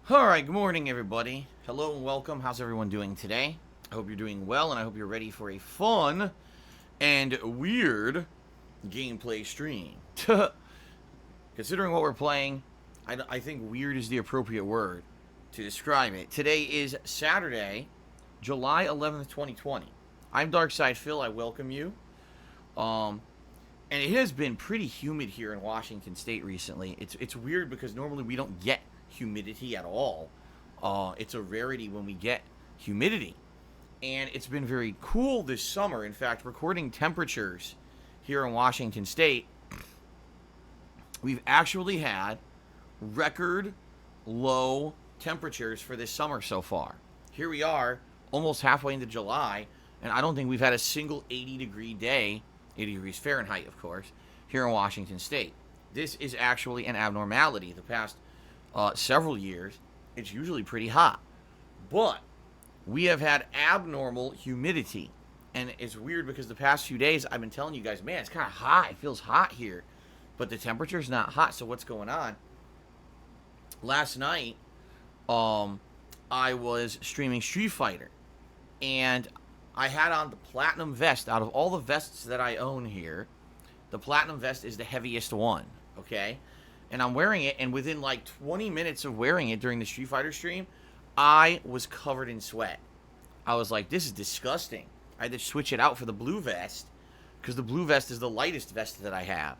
Alright, good morning everybody. Hello and welcome. How's everyone doing today? I hope you're doing well and I hope you're ready for a fun and weird gameplay stream. Considering what we're playing, I think weird is the appropriate word to describe it. Today is Saturday, July 11th, 2020. I'm Darkside Phil. I welcome you. And it has been pretty humid here in Washington State recently. It's weird because normally we don't get humidity at all. It's a rarity when we get humidity. And it's been very cool this summer. In fact, recording temperatures here in Washington State, we've actually had record low temperatures for this summer so far. Here we are, almost halfway into July, and I don't think we've had a single 80-degree day, 80 degrees Fahrenheit, of course, here in Washington State. This is actually an abnormality. The past several years, it's usually pretty hot. But we have had abnormal humidity. And it's weird because the past few days, I've been telling you guys, man, it's kind of hot. It feels hot here. But the temperature's not hot. So what's going on? Last night, I was streaming Street Fighter. And I had on the Platinum Vest. Out of all the vests that I own here, the Platinum Vest is the heaviest one. Okay? And I'm wearing it, and within like 20 minutes of wearing it during the Street Fighter stream, I was covered in sweat. I was like, this is disgusting. I had to switch it out for the blue vest, because the blue vest is the lightest vest that I have.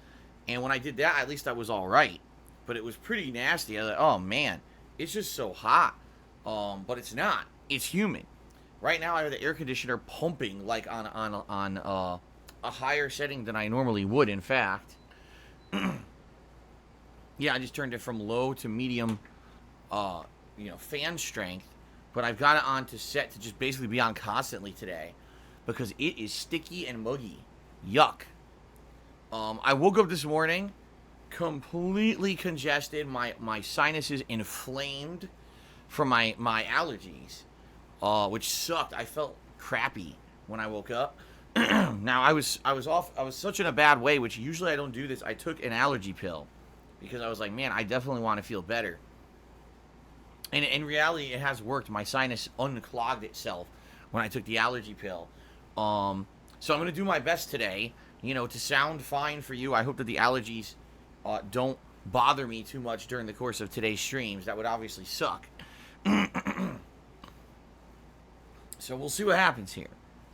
And when I did that, at least I was all right. But it was pretty nasty. I was like, oh man, it's just so hot. But it's not. It's humid. Right now, I have the air conditioner pumping like on a higher setting than I normally would, in fact. Yeah, I just turned it from low to medium, fan strength. But I've got it on to set to just basically be on constantly today because it is sticky and muggy. Yuck. I woke up this morning completely congested. My sinuses inflamed from my allergies, which sucked. I felt crappy when I woke up. Now I was such in a bad way, which usually I don't do this. I took an allergy pill. Because I was like, man, I definitely want to feel better. And in reality, it has worked. My sinus unclogged itself when I took the allergy pill. So I'm going to do my best today, to sound fine for you. I hope that the allergies don't bother me too much during the course of today's streams. That would obviously suck. So we'll see what happens here.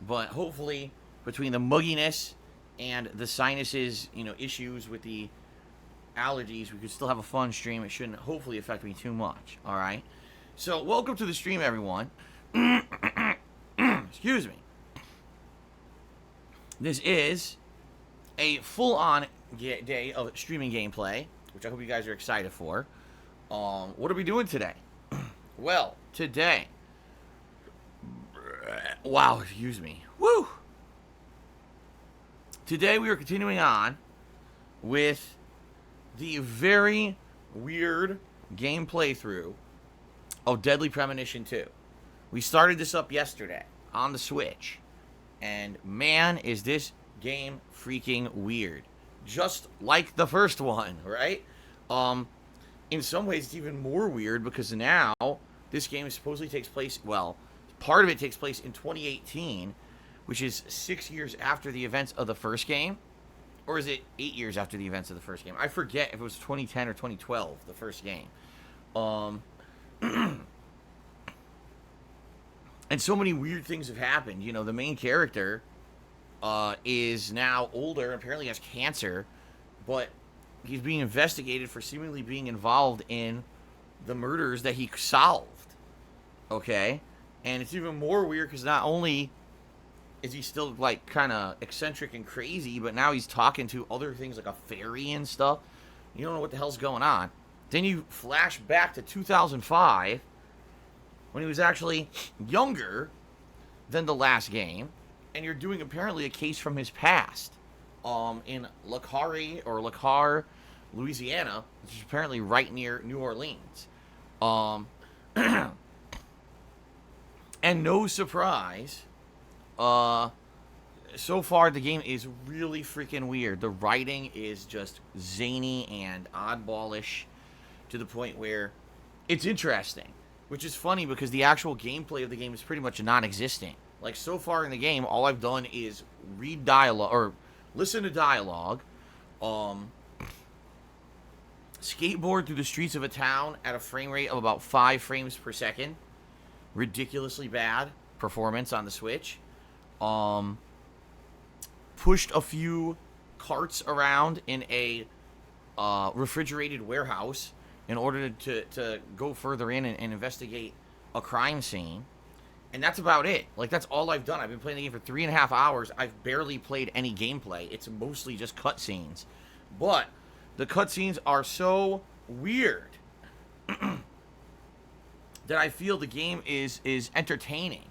But hopefully, between the mugginess and the sinuses, issues with the allergies, we could still have a fun stream. It shouldn't hopefully affect me too much. All right, so welcome to the stream, everyone. Excuse me. This is a full-on day of streaming gameplay, which I hope you guys are excited for. What are we doing today? Well, today, wow, excuse me. Woo. Today we are continuing on with the very weird game playthrough of Deadly Premonition 2. We started this up yesterday on the Switch. And man, is this game freaking weird. Just like the first one, right? In some ways, it's even more weird because now this game supposedly takes place, well, part of it takes place in 2018, which is 6 years after the events of the first game. Or is it 8 years after the events of the first game? I forget if it was 2010 or 2012, the first game. And so many weird things have happened. The main character is now older, apparently has cancer, but he's being investigated for seemingly being involved in the murders that he solved. Okay? And it's even more weird because not only is he still, like, kind of eccentric and crazy, but now he's talking to other things like a fairy and stuff. You don't know what the hell's going on. Then you flash back to 2005, when he was actually younger than the last game, and you're doing apparently a case from his past in LaCar, Louisiana, which is apparently right near New Orleans. And no surprise, so far the game is really freaking weird. The writing is just zany and oddballish to the point where it's interesting, which is funny because the actual gameplay of the game is pretty much non-existent. Like, so far in the game, all I've done is read dialogue, or listen to dialogue, um, skateboard through the streets of a town at a frame rate of about 5 frames per second. Ridiculously bad performance on the Switch. Pushed a few carts around in a refrigerated warehouse in order to go further in and investigate a crime scene. And that's about it. Like, that's all I've done. I've been playing the game for 3.5 hours. I've barely played any gameplay. It's mostly just cutscenes. But the cutscenes are so weird that I feel the game is entertaining.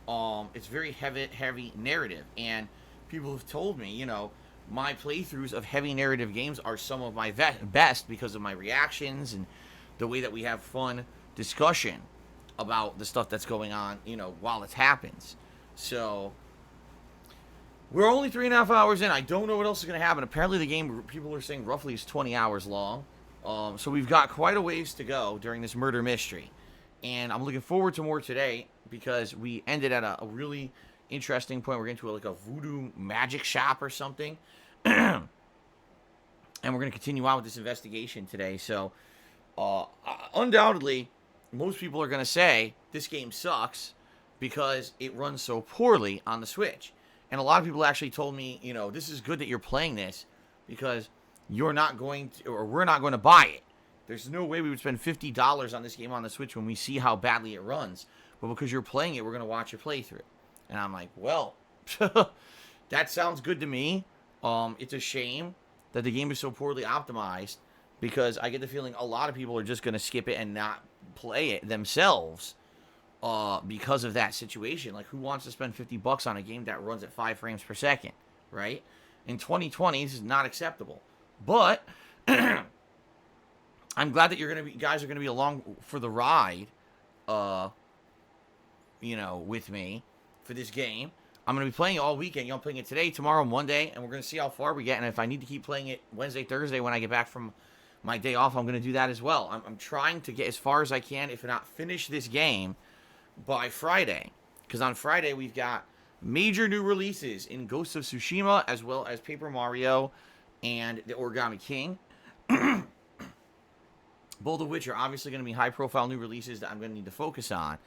It's very heavy narrative. And people have told me, you know, my playthroughs of heavy narrative games are some of my best because of my reactions and the way that we have fun discussion about the stuff that's going on, you know, while it happens. So, we're only 3.5 hours in. I don't know what else is going to happen. Apparently the game, people are saying, roughly is 20 hours long. So we've got quite a ways to go during this murder mystery. And I'm looking forward to more today because we ended at a really interesting point. We're going to like a voodoo magic shop or something. And we're going to continue on with this investigation today. So, undoubtedly, most people are going to say this game sucks because it runs so poorly on the Switch. And a lot of people actually told me, you know, this is good that you're playing this because you're not going to, or we're not going to buy it. There's no way we would spend $50 on this game on the Switch when we see how badly it runs. But because you're playing it, we're going to watch your playthrough. And I'm like, well, that sounds good to me. It's a shame that the game is so poorly optimized because I get the feeling a lot of people are just going to skip it and not play it themselves because of that situation. Like, who wants to spend $50 on a game that runs at 5 frames per second, right? In 2020, this is not acceptable. But I'm glad that you guys are going to be along for the ride, you know, with me for this game. I'm going to be playing it all weekend. You know, I'm playing it today, tomorrow, Monday, and we're going to see how far we get. And if I need to keep playing it Wednesday, Thursday when I get back from my day off, I'm going to do that as well. I'm trying to get as far as I can, if not finish this game by Friday. Because on Friday, we've got major new releases in Ghost of Tsushima, as well as Paper Mario and the Origami King. Both of which are obviously going to be high-profile new releases that I'm going to need to focus on.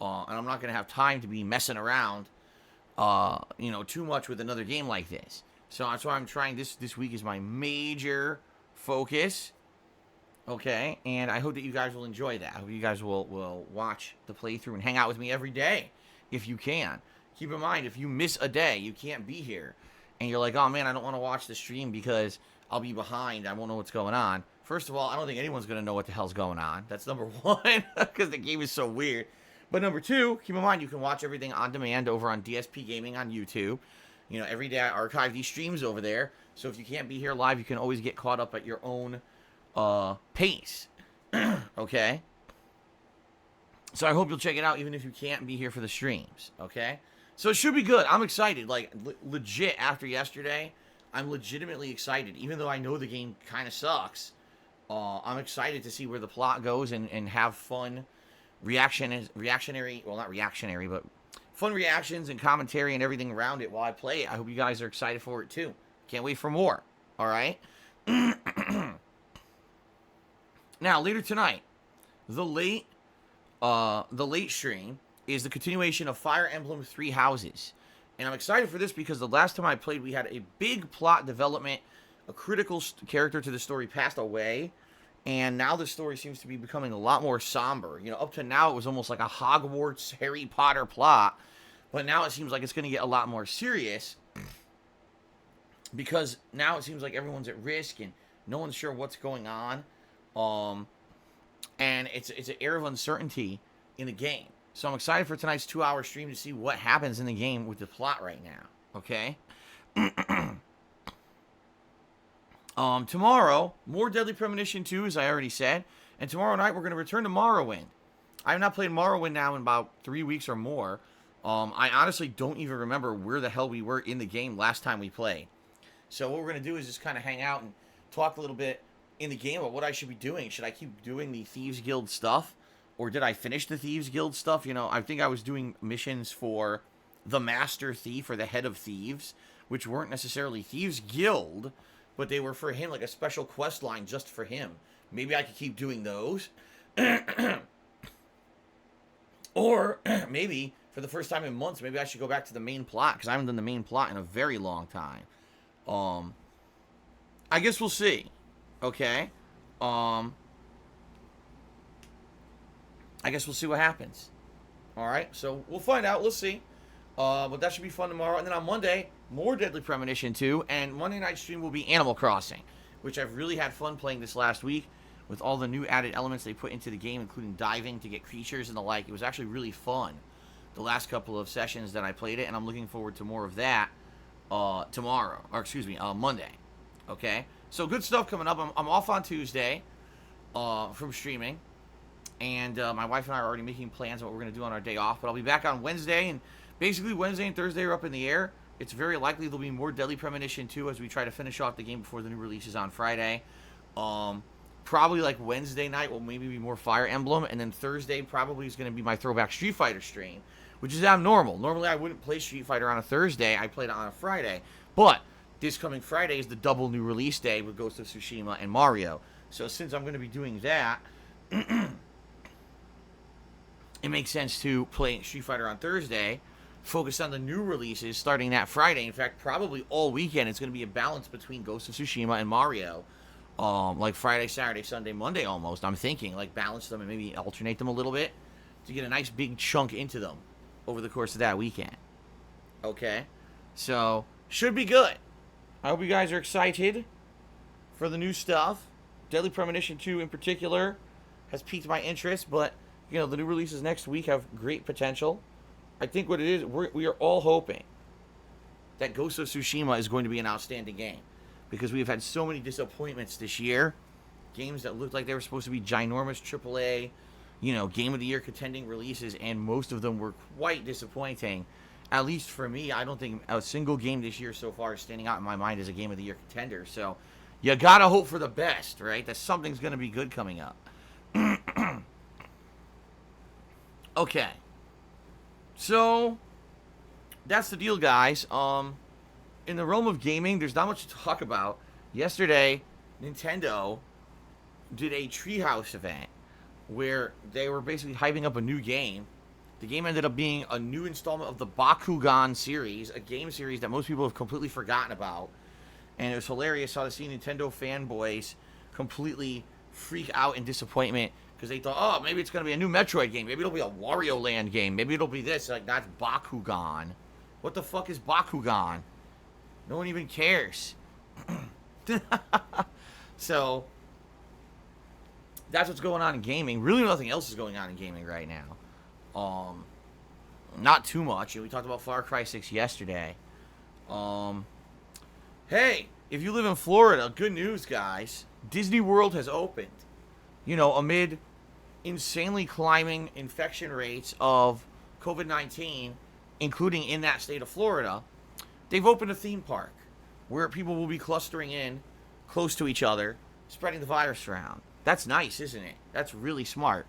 And I'm not going to have time to be messing around, you know, too much with another game like this. So that's why I'm trying this week is my major focus. Okay, and I hope that you guys will enjoy that. I hope you guys will watch the playthrough and hang out with me every day if you can. Keep in mind, if you miss a day, you can't be here, and you're like, oh man, I don't want to watch the stream because I'll be behind. I won't know what's going on. First of all, I don't think anyone's going to know what the hell's going on. That's number one, because the game is so weird. But number two, keep in mind, you can watch everything on demand over on DSPGaming on YouTube. You know, every day I archive these streams over there. So if you can't be here live, you can always get caught up at your own pace. Okay? So I hope you'll check it out even if you can't be here for the streams. Okay? So it should be good. I'm excited. Like, legit, after yesterday, I'm legitimately excited. Even though I know the game kind of sucks, I'm excited to see where the plot goes and have fun reactionary, well, not reactionary, but fun reactions and commentary and everything around it while I play it. I hope you guys are excited for it too. Can't wait for more. All right. Now, later tonight, the late stream is the continuation of Fire Emblem Three Houses. And I'm excited for this because the last time I played, we had a big plot development. A critical character to the story passed away. And now the story seems to be becoming a lot more somber. You know, up to now, it was almost like a Hogwarts Harry Potter plot. But now it seems like it's going to get a lot more serious. Because now it seems like everyone's at risk and no one's sure what's going on. And it's an air of uncertainty in the game. So I'm excited for tonight's 2-hour stream to see what happens in the game with the plot right now. Okay? Tomorrow, more Deadly Premonition 2, as I already said. And tomorrow night, we're going to return to Morrowind. I have not played Morrowind now in about 3 weeks or more. I honestly don't even remember where the hell we were in the game last time we played. So what we're going to do is just kind of hang out and talk a little bit in the game about what I should be doing. Should I keep doing the Thieves Guild stuff? Or did I finish the Thieves Guild stuff? You know, I think I was doing missions for the Master Thief or the Head of Thieves, which weren't necessarily Thieves Guild, but they were for him, like a special quest line just for him. Maybe I could keep doing those. Or maybe, for the first time in months, maybe I should go back to the main plot, because I haven't done the main plot in a very long time. I guess we'll see. Okay? I guess we'll see what happens. Alright, so we'll find out. Let's see. But that should be fun tomorrow. And then on Monday, more Deadly Premonition 2. And Monday night stream will be Animal Crossing, which I've really had fun playing this last week with all the new added elements they put into the game, including diving to get creatures and the like. It was actually really fun the last couple of sessions that I played it, and I'm looking forward to more of that tomorrow. Or, excuse me, Monday. Okay? So good stuff coming up. I'm off on Tuesday from streaming. And my wife and I are already making plans on what we're going to do on our day off. But I'll be back on Wednesday. And basically, Wednesday and Thursday are up in the air. It's very likely there'll be more Deadly Premonition 2 as we try to finish off the game before the new releases on Friday. Probably like Wednesday night will maybe be more Fire Emblem. And then Thursday probably is going to be my throwback Street Fighter stream, which is abnormal. Normally, I wouldn't play Street Fighter on a Thursday. I played it on a Friday. But this coming Friday is the double new release day with Ghost of Tsushima and Mario. So since I'm going to be doing that... it makes sense to play Street Fighter on Thursday, focus on the new releases starting that Friday. In fact, probably all weekend it's going to be a balance between Ghost of Tsushima and Mario. Like Friday, Saturday, Sunday, Monday almost. I'm thinking, like, balance them and maybe alternate them a little bit to get a nice big chunk into them over the course of that weekend. Okay? So, should be good. I hope you guys are excited for the new stuff. Deadly Premonition 2 in particular has piqued my interest, but you know, the new releases next week have great potential. I think what it is, we are all hoping that Ghost of Tsushima is going to be an outstanding game, because we have had so many disappointments this year. Games that looked like they were supposed to be ginormous AAA, you know, Game of the Year contending releases, and most of them were quite disappointing. At least for me, I don't think a single game this year so far is standing out in my mind as a Game of the Year contender. So, you gotta hope for the best, right? That something's gonna be good coming up. Okay, so that's the deal, guys. In the realm of gaming, there's not much to talk about. Yesterday, Nintendo did a Treehouse event where they were basically hyping up a new game. The game ended up being a new installment of the Bakugan series, a game series that most people have completely forgotten about. And it was hilarious how to see Nintendo fanboys completely freak out in disappointment, because they thought, oh, maybe it's going to be a new Metroid game. Maybe it'll be a Wario Land game. Maybe it'll be this. Like, that's Bakugan. What the fuck is Bakugan? No one even cares. So, that's what's going on in gaming. Really nothing else is going on in gaming right now. Not too much. We talked about Far Cry 6 yesterday. Hey, if you live in Florida, good news, guys. Disney World has opened. You know, amid insanely climbing infection rates of COVID-19, including in that state of Florida, they've opened a theme park where people will be clustering in close to each other, spreading the virus around. That's nice, isn't it? That's really smart.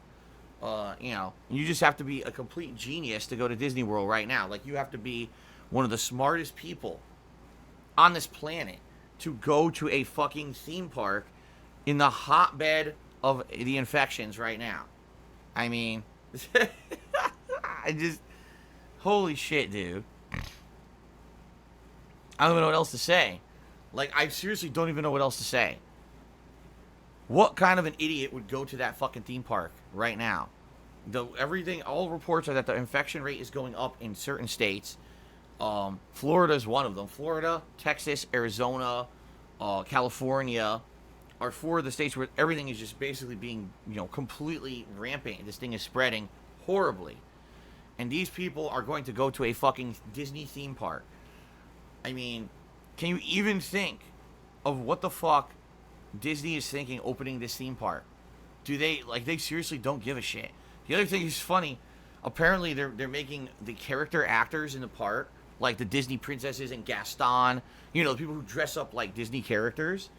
You know, you just have to be a complete genius to go to Disney World right now. Like, you have to be one of the smartest people on this planet to go to a fucking theme park in the hotbed of the infections right now. I mean, holy shit, dude. I don't even know what else to say. Like, I seriously don't even know what else to say. What kind of an idiot would go to that fucking theme park right now? All reports are that the infection rate is going up in certain states. Florida is one of them. Florida, Texas, Arizona, California are four of the states where everything is just basically being, you know, completely rampant. This thing is spreading horribly. And these people are going to go to a fucking Disney theme park. I mean, can you even think of what the fuck Disney is thinking opening this theme park? They seriously don't give a shit. The other thing is funny. Apparently, they're making the character actors in the park, like the Disney princesses and Gaston, you know, the people who dress up like Disney characters,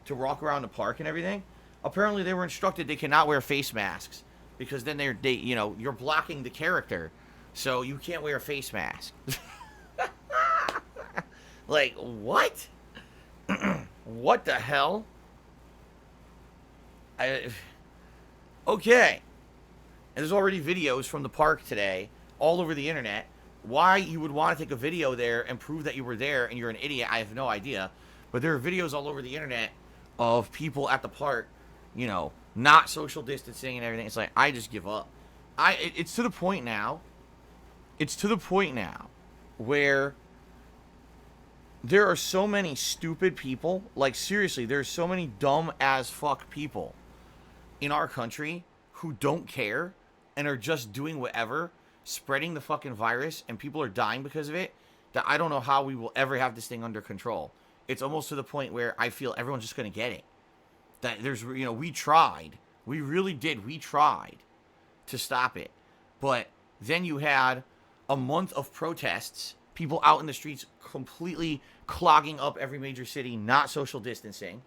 to walk around the park and everything, apparently they were instructed they cannot wear face masks because then you're blocking the character, so you can't wear a face mask. Like, what? What the hell? Okay. And there's already videos from the park today all over the internet. Why you would want to take a video there and prove that you were there and you're an idiot, I have no idea. But there are videos all over the internet of people at the park, not social distancing and everything. It's like, I just give up. It's to the point now. It's to the point now where there are so many stupid people. Like, seriously, there's so many dumb as fuck people in our country who don't care and are just doing whatever, spreading the fucking virus, and people are dying because of it, that I don't know how we will ever have this thing under control. It's almost to the point where I feel everyone's just going to get it. That there's, we tried. We really did. We tried to stop it. But then you had a month of protests, people out in the streets completely clogging up every major city, not social distancing.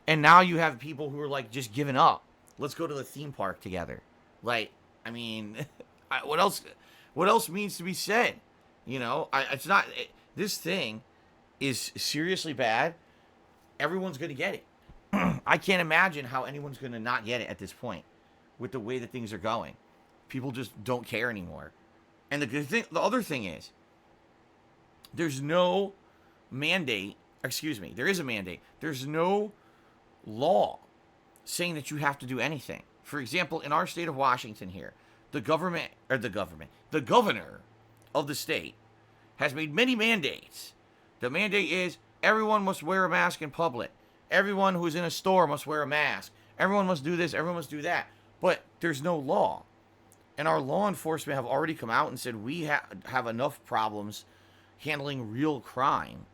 And now you have people who are like just giving up. Let's go to the theme park together. Like, I mean, what else means to be said? It's not, this thing is seriously bad. Everyone's going to get it. I can't imagine how anyone's going to not get it at this point with the way that things are going. People just don't care anymore. And the other thing is, there's no mandate, there is a mandate. There's no law saying that you have to do anything. For example, in our state of Washington here, the governor of the state has made many mandates. The mandate is everyone must wear a mask in public. Everyone who's in a store must wear a mask. Everyone must do this. Everyone must do that. But there's no law. And our law enforcement have already come out and said we have enough problems handling real crime.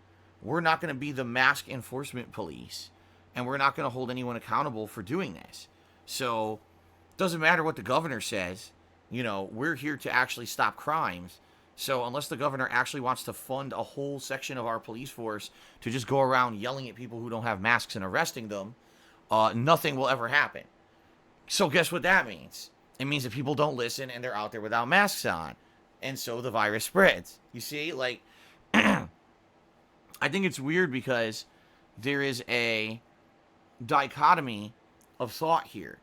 We're not going to be the mask enforcement police. And we're not going to hold anyone accountable for doing this. So it doesn't matter what the governor says. We're here to actually stop crimes. So unless the governor actually wants to fund a whole section of our police force to just go around yelling at people who don't have masks and arresting them, nothing will ever happen. So guess what that means? It means that people don't listen and they're out there without masks on. And so the virus spreads. You see, like, I think it's weird because there is a dichotomy of thought here.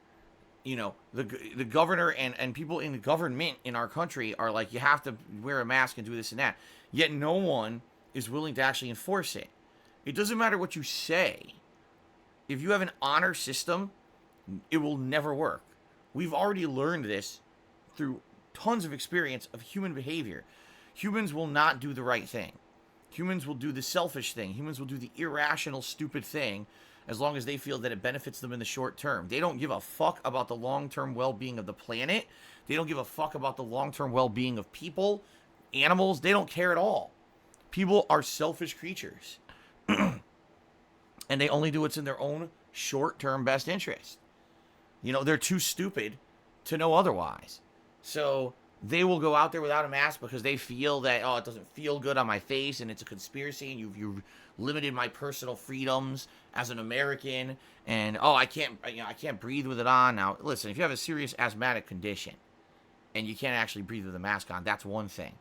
The governor and people in the government in our country are like, you have to wear a mask and do this and that. Yet no one is willing to actually enforce it. It doesn't matter what you say. If you have an honor system, it will never work. We've already learned this through tons of experience of human behavior. Humans will not do the right thing. Humans will do the selfish thing. Humans will do the irrational, stupid thing as long as they feel that it benefits them in the short term. They don't give a fuck about the long-term well-being of the planet. They don't give a fuck about the long-term well-being of people, animals. They don't care at all. People are selfish creatures. And they only do what's in their own short-term best interest. They're too stupid to know otherwise. So they will go out there without a mask because they feel that, it doesn't feel good on my face and it's a conspiracy and you've limited my personal freedoms as an American, and I can't breathe with it on. Now, listen, if you have a serious asthmatic condition and you can't actually breathe with a mask on, that's one thing.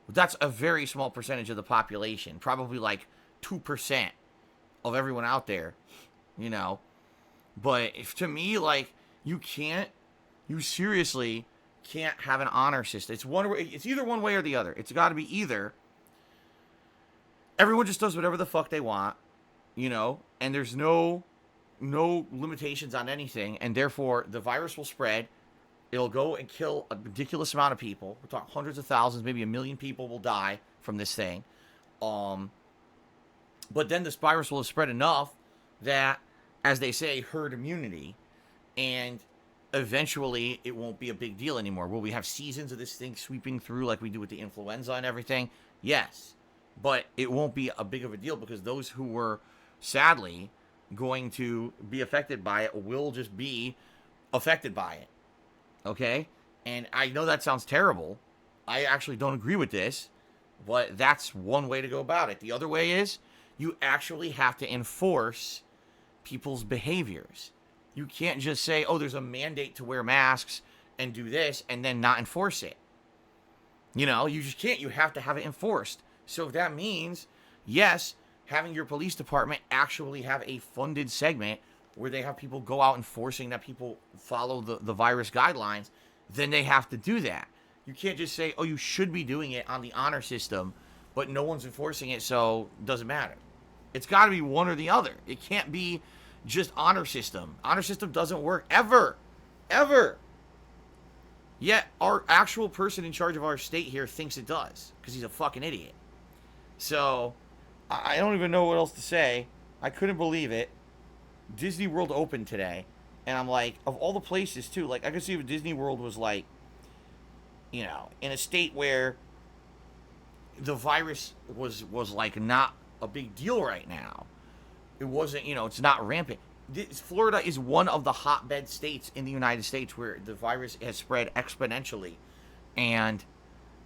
That's a very small percentage of the population, probably like 2% of everyone out there, But to me, like, you seriously can't have an honor system. It's either one way or the other. It's got to be either everyone just does whatever the fuck they want, and there's no limitations on anything, and therefore the virus will spread. It'll go and kill a ridiculous amount of people. We're talking hundreds of thousands, maybe 1 million people will die from this thing. But then this virus will have spread enough that, as they say, herd immunity, and eventually it won't be a big deal anymore. Will we have seasons of this thing sweeping through like we do with the influenza and everything? Yes. But it won't be a big of a deal because those who were sadly going to be affected by it will just be affected by it. Okay? And I know that sounds terrible. I actually don't agree with this, but that's one way to go about it. The other way is you actually have to enforce people's behaviors. You can't just say, oh, there's a mandate to wear masks and do this and then not enforce it. You know, you just can't. You have to have it enforced. So if that means, yes, having your police department actually have a funded segment where they have people go out enforcing that people follow the virus guidelines, then they have to do that. You can't just say, oh, you should be doing it on the honor system, but no one's enforcing it, so it doesn't matter. It's got to be one or the other. It can't be just honor system. Honor system doesn't work ever. Ever. Yet our actual person in charge of our state here thinks it does because he's a fucking idiot. So I don't even know what else to say. I couldn't believe it. Disney World opened today, and I'm like, of all the places too, like I could see if Disney World was like, you know, in a state where the virus was like not a big deal right now. It wasn't, you know, it's not rampant. Florida is one of the hotbed states in the United States where the virus has spread exponentially. And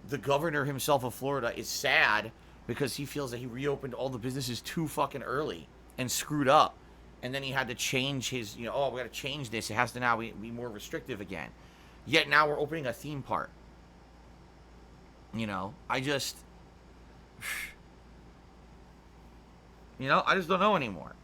the governor himself of Florida is sad because he feels that he reopened all the businesses too fucking early and screwed up. And then he had to change his, you know, oh, we got to change this. It has to now be more restrictive again. Yet now we're opening a theme park. You know, I just don't know anymore.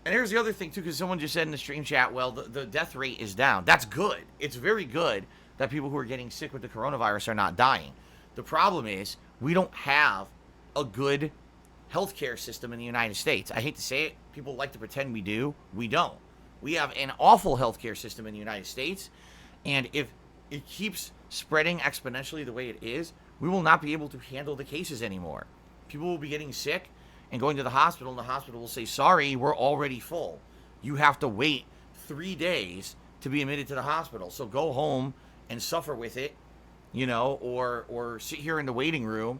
And here's the other thing, too, because someone just said in the stream chat, well, the death rate is down. That's good. It's very good that people who are getting sick with the coronavirus are not dying. The problem is we don't have a good healthcare system in the United States. I hate to say it. People like to pretend we do. We don't. We have an awful healthcare system in the United States. And if it keeps spreading exponentially the way it is, we will not be able to handle the cases anymore. People will be getting sick and going to the hospital, and the hospital will say, sorry, we're already full. You have to wait 3 days to be admitted to the hospital. So go home and suffer with it, you know, or sit here in the waiting room,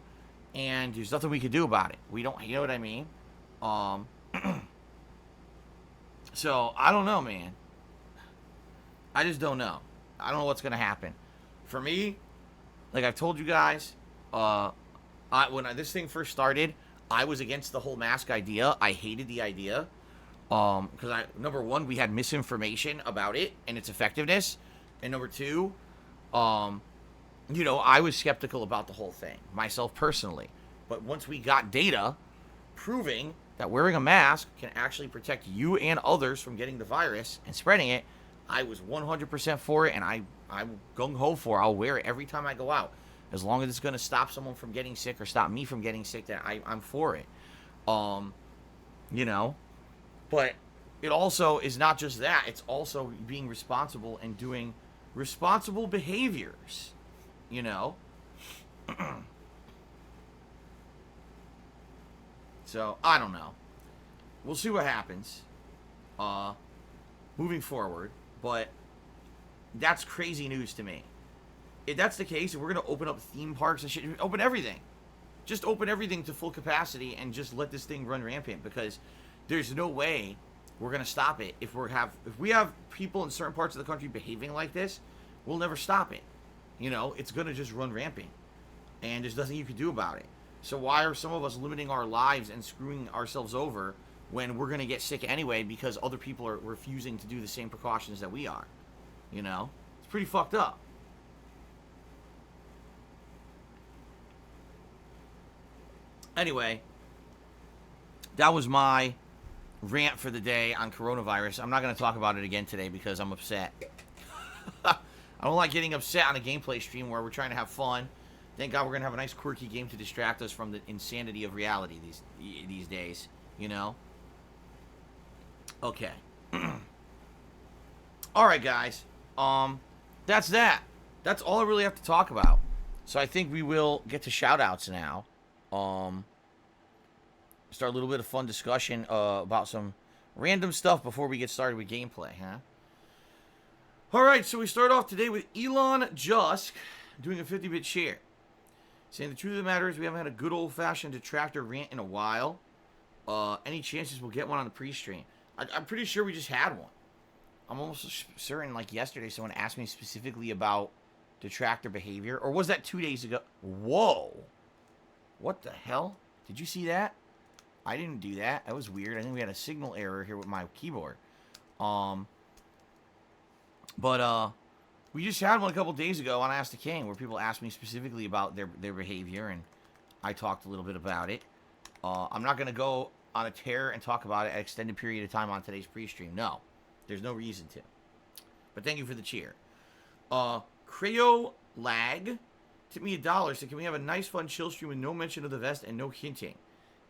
and there's nothing we can do about it. We don't, you know what I mean? So, I don't know, man. I just don't know. I don't know what's going to happen. For me, like I've told you guys, when this thing first started, I was against the whole mask idea. I hated the idea. Because number one, we had misinformation about it and its effectiveness. And number two, you know, I was skeptical about the whole thing, myself personally. But once we got data proving that wearing a mask can actually protect you and others from getting the virus and spreading it, I was 100% for it, and I'm gung-ho for it. I'll wear it every time I go out. As long as it's going to stop someone from getting sick or stop me from getting sick, that I'm for it. You know, but it also is not just that. It's also being responsible and doing responsible behaviors, you know. So, I don't know. We'll see what happens moving forward, but that's crazy news to me. If that's the case, if we're going to open up theme parks and shit, open everything. Just open everything to full capacity and just let this thing run rampant, because there's no way we're going to stop it. If we have people in certain parts of the country behaving like this, we'll never stop it. You know, it's going to just run rampant, and there's nothing you can do about it. So why are some of us limiting our lives and screwing ourselves over when we're going to get sick anyway because other people are refusing to do the same precautions that we are? You know, it's pretty fucked up. Anyway, that was my rant for the day on coronavirus. I'm not going to talk about it again today because I'm upset. I don't like getting upset on a gameplay stream where we're trying to have fun. Thank God we're going to have a nice quirky game to distract us from the insanity of reality these days, you know? Okay. Alright, guys. That's that. That's all I really have to talk about. So I think we will get to shoutouts now. Start a little bit of fun discussion about some random stuff before we get started with gameplay, huh? Alright, so we start off today with Elon Jusk doing a 50-bit share. Saying the truth of the matter is we haven't had a good old-fashioned detractor rant in a while. Any chances we'll get one on the pre-stream? I'm pretty sure we just had one. I'm almost certain, like yesterday, someone asked me specifically about detractor behavior. Or was that 2 days ago? Whoa. What the hell? Did you see that? I didn't do that. That was weird. I think we had a signal error here with my keyboard. But we just had one a couple days ago on Ask the King where people asked me specifically about their behavior, and I talked a little bit about it. I'm not going to go on a tear and talk about it at an extended period of time on today's pre-stream. No. There's no reason to. But thank you for the cheer. Creo Lag tipped me $1. Said, can we have a nice, fun chill stream with no mention of the vest and no hinting?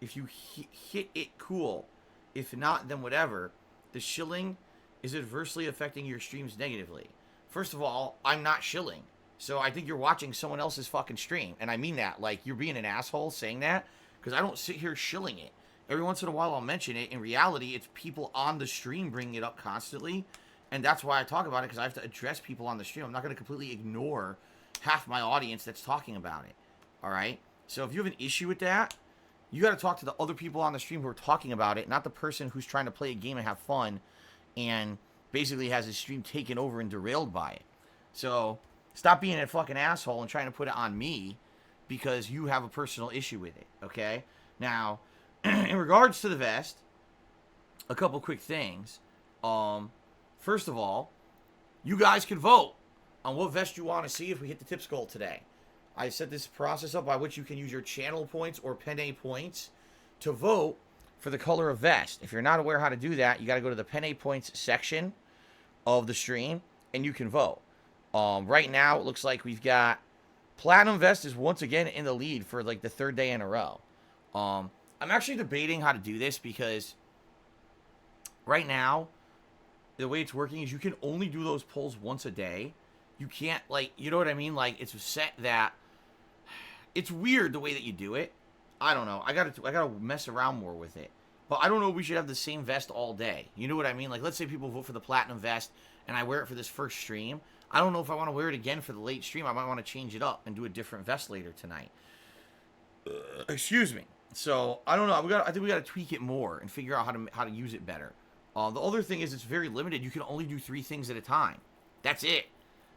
If you hit it, cool. If not, then whatever. The shilling is adversely affecting your streams negatively. First of all, I'm not shilling. So I think you're watching someone else's fucking stream. And I mean that. Like, you're being an asshole saying that. Because I don't sit here shilling it. Every once in a while I'll mention it. In reality, it's people on the stream bringing it up constantly. And that's why I talk about it, because I have to address people on the stream. I'm not going to completely ignore half my audience that's talking about it. Alright? So if you have an issue with that, you got to talk to the other people on the stream who are talking about it, not the person who's trying to play a game and have fun and basically has his stream taken over and derailed by it. So stop being a fucking asshole and trying to put it on me because you have a personal issue with it. Okay? Now, in regards to the vest, a couple quick things. First of all, you guys can vote on what vest you want to see if we hit the tips goal today. I set this process up by which you can use your channel points or Penne points to vote for the color of vest. If you're not aware how to do that, you got to go to the Penne points section of the stream and you can vote. Right now, it looks like we've got Platinum Vest is once again in the lead for like the third day in a row. I'm actually debating how to do this because right now, the way it's working is you can only do those polls once a day. You can't, like, you know what I mean? Like, it's set that it's weird the way that you do it. I don't know. I gotta mess around more with it. But I don't know if we should have the same vest all day. You know what I mean? Like, let's say people vote for the Platinum Vest and I wear it for this first stream. I don't know if I want to wear it again for the late stream. I might want to change it up and do a different vest later tonight. Excuse me. So, I don't know. I think we got to tweak it more and figure out how to use it better. The other thing is it's very limited. You can only do 3 things at a time. That's it.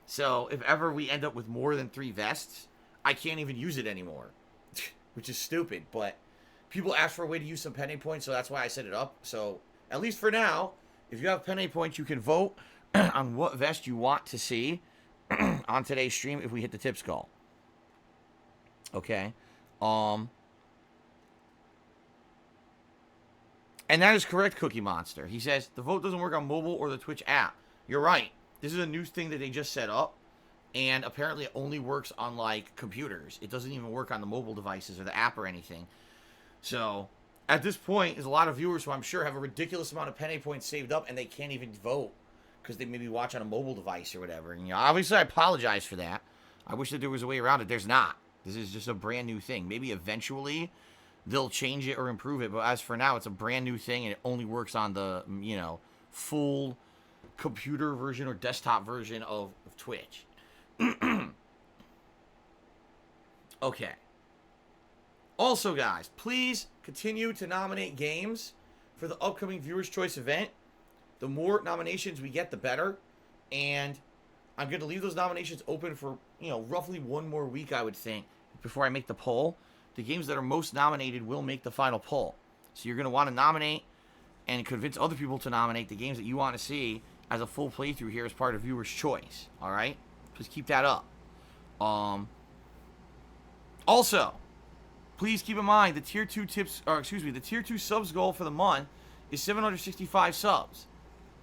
So, if ever we end up with more than 3 vests, I can't even use it anymore. Which is stupid, but people ask for a way to use some Penne points, so that's why I set it up. So, at least for now, if you have Penne points, you can vote on what vest you want to see on today's stream if we hit the tips goal. Okay? And that is correct, Cookie Monster. He says, the vote doesn't work on mobile or the Twitch app. You're right. This is a new thing that they just set up. And apparently it only works on, like, computers. It doesn't even work on the mobile devices or the app or anything. So, at this point, there's a lot of viewers who I'm sure have a ridiculous amount of Penne points saved up and they can't even vote because they maybe watch on a mobile device or whatever. And, you know, obviously I apologize for that. I wish that there was a way around it. There's not. This is just a brand new thing. Maybe eventually they'll change it or improve it. But as for now, it's a brand new thing and it only works on the, you know, full computer version or desktop version of Twitch. Okay. Also, guys, please continue to nominate games for the upcoming Viewers' Choice event. The more nominations we get, the better. And I'm going to leave those nominations open for, you know, roughly 1 more week, I would think, before I make the poll. The games that are most nominated will make the final poll. So you're going to want to nominate and convince other people to nominate the games that you want to see as a full playthrough here as part of Viewers' Choice. All right? Please keep that up. Also, please keep in mind the tier 2 the tier 2 subs goal for the month is 765 subs.